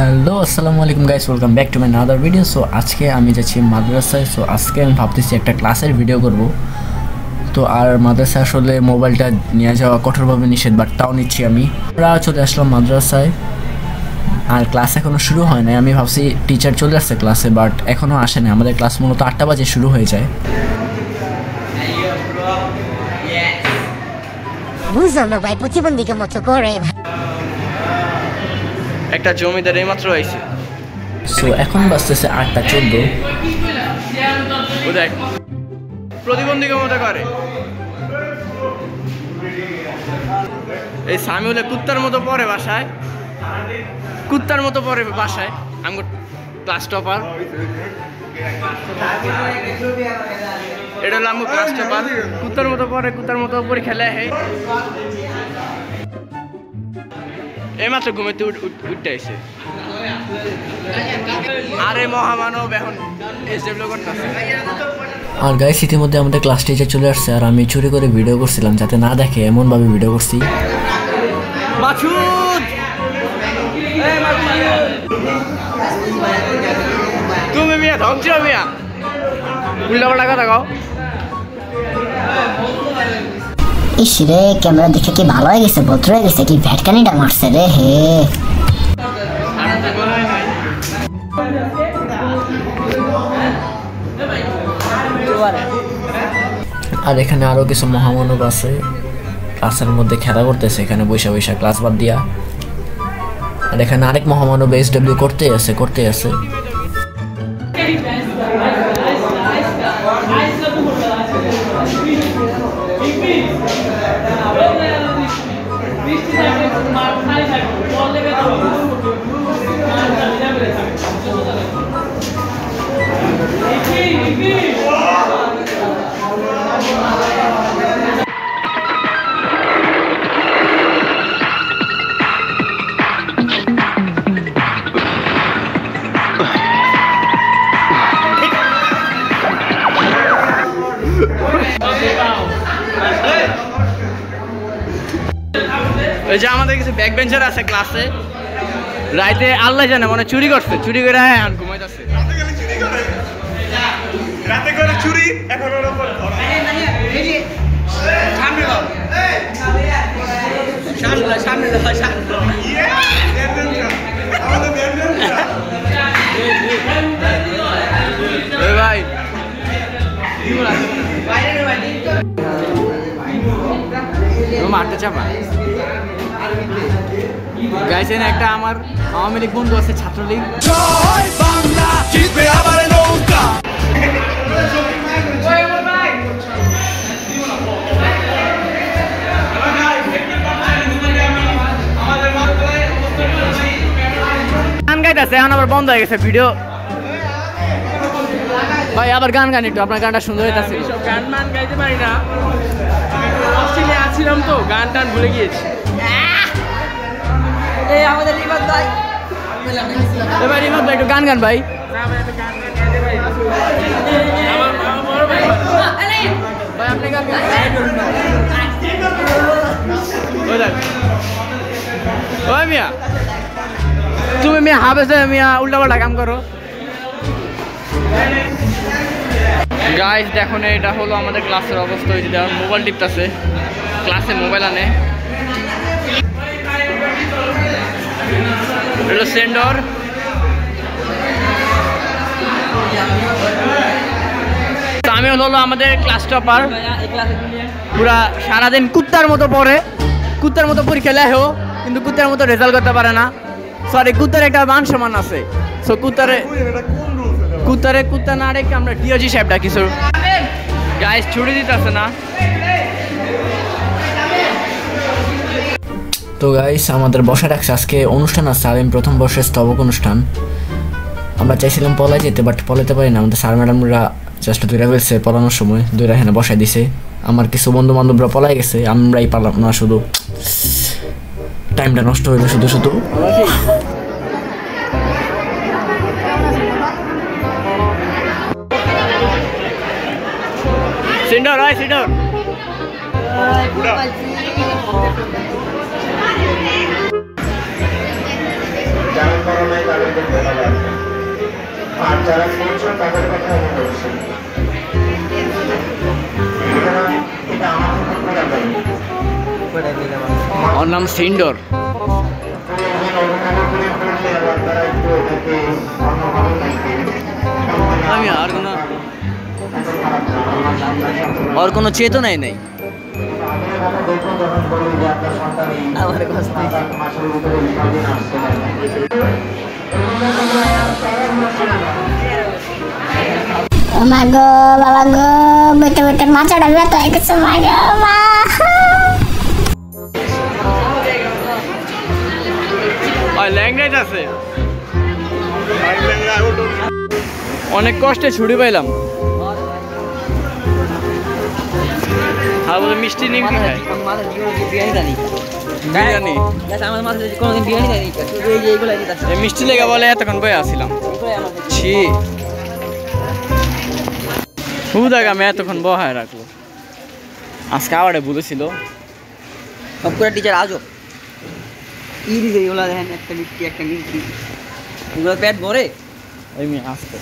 Hello আসসালামু আলাইকুম guys, welcome back to my another video. So আজকে আমি যাচ্ছি মাদ্রাসায়। সো আজকে আমি ভাবতেছি একটা ক্লাসের ভিডিও করব। তো আর মাদ্রাসায় আসলে মোবাইলটা নিয়ে যাওয়া কঠোরভাবে নিষেধ, বাট তাও নিচ্ছি আমি। আমরা চলে আসলাম মাদ্রাসায়, আর ক্লাস এখনও শুরু হয় নাই। আমি ভাবছি টিচার চলে আসছে ক্লাসে, বাট এখনও আসে না। আমাদের ক্লাস মূলত 8টা বাজে শুরু হয়ে যায়। বুঝলাম না ভাই, প্রতিবন্ধীকে মতো করে একটা জমিদার এইমাত্র আইছে। সো এখন বাজতেছে 8টা 14। ও দেখ প্রতিবন্ধীকে মতো করে। এই সামিউলে কুত্তার মতো পড়ে বাসায়, কুত্তার মতো পড়ে বাসায়। আমি ক্লাস টপার, এটা হলো আমার ক্লাস টপার। কুত্তার মতো পড়ে, কুত্তার মতো পরীক্ষা লেখে। এইমাত্র ঘুমেতে উঠতে আইছে। আরে মহামানব এখন এসডব্লিউ করতেছে। আর গাইস ইতিমধ্যে আমাদের ক্লাস টিচার চলে আসছে, আর আমি চুরি করে ভিডিও করছিলাম যাতে না দেখে, এমনভাবে ভিডিও করছি। মাসুদ, তুমি মিয়া ধ্বংস মিয়া, উল্টা পাল্টা কথা কও। ইস রে, ক্যামেরা দেখে কি ভালো হয়ে গেছে, বদর হয়ে গেছে, কি ভ্যাটকানিটা মারছে রে হে। আর এখানে আরো কিছু মহামানব আছে, ক্লাসের মধ্যে খেলা করতেছে এখানে বৈশা বৈশা ক্লাস বাদ দিয়া। আর এখানে আরেক মহামানব এসডব্লিউ করতে আছে। ওই যে আমাদের কিছু ব্যাক বেঞ্চার আছে ক্লাসে, রাইতে আল্লাহ জানে মনে চুরি করছে, চুরি করে এখন ঘুমাইতেছে। রাতে করে চুরি, এখন ওর উপর ধরা। সামনে দাও, সামনে দাও। ভাই মারতে চাপা গাইছেন। একটা আমার আওয়ামী লীগ বন্ধু আছে, ছাত্রলীগ। গান গাইতেছে, এখন আবার বন্ধ হয়ে গেছে ভিডিও। ভাই আবার গান গান একটু, আপনার গানটা সুন্দর হইতাছে। গান মান গাইতে পারি না, অস্ট্রেলিয়া আছিলাম তো, গান টান ভুলে গিয়েছি। ভাই রিমাদ ভাই একটু গান গান ভাই। ভাই আপনি গান গান। ওই মিয়া, তুমি মিয়া হাবেছে মিয়া উল্টা পাল্টা কাম করো। গাইস দেখুন, এটা হলো আমাদের ক্লাসের অবস্থা। ওই যে মোবাইল টিপতেছে, ক্লাসে মোবাইল আনে। হলো সেন্ডর। আমি হলো আমাদের ক্লাস টপার। পুরা সারাদিন কুত্তার মতো পড়ে, কুত্তার মতো পরীক্ষা লেখো, কিন্তু কুত্তার মতো রেজাল্ট করতে পারে না। সরি, কুত্তার একটা মান সম্মান আছে। সো কুত্তা না রেখে আমরা ডিওজি সাহেবটা কিছু গাইস ছুটি দিতেছে না। তো গাইস আমাদের বসা রাখছে, আজকে অনুষ্ঠান আছে, আমি প্রথম বর্ষের স্তবক অনুষ্ঠান। আমরা চাইছিলাম পলাই যেতে, বাট পলাইতে পারি না। আমাদের স্যার ম্যাডামরা জাস্ট দূরে ফেলছে পলানোর সময়, দূরে এখানে বসাই দিছে। আমার কিছু বন্ধু বান্ধবরা পলাই গেছে, আমরাই পারলাম না। শুধু টাইমটা নষ্ট হইলো শুধু। সিন্ডর হয় সিন্ডর। যারা করো নাই তাদেরকে ধন্যবাদ, আর যারা করছো তাদের কথা আমি বলছি। এটা আমার কথা বলা ওর নাম সিন্ডর। আমি আর কোনো চেতনাই নেই। ও মা গো বাবা গো, বেটে বেটে মাথাটা ব্যথা হয়ে গেছে মা গো মা। ল্যাঙ্গুয়েজ আছে, অনেক কষ্টে ছুটি পাইলাম। আর বলে মিষ্টি নিমকি খায়, বিরিয়ানি এই মিষ্টি লেগে বলে এতক্ষণ বয়ে আসছিলাম। ছি হুদাগা আমি এতক্ষণ বহায় রাখলো। আজকে আবার বলেছিল টিচার আজও ই দিছে এগুলো দেখেন, একটা মিষ্টি একটা মিষ্টি, এগুলো পেট ভরে ওই মেয়ে আসতে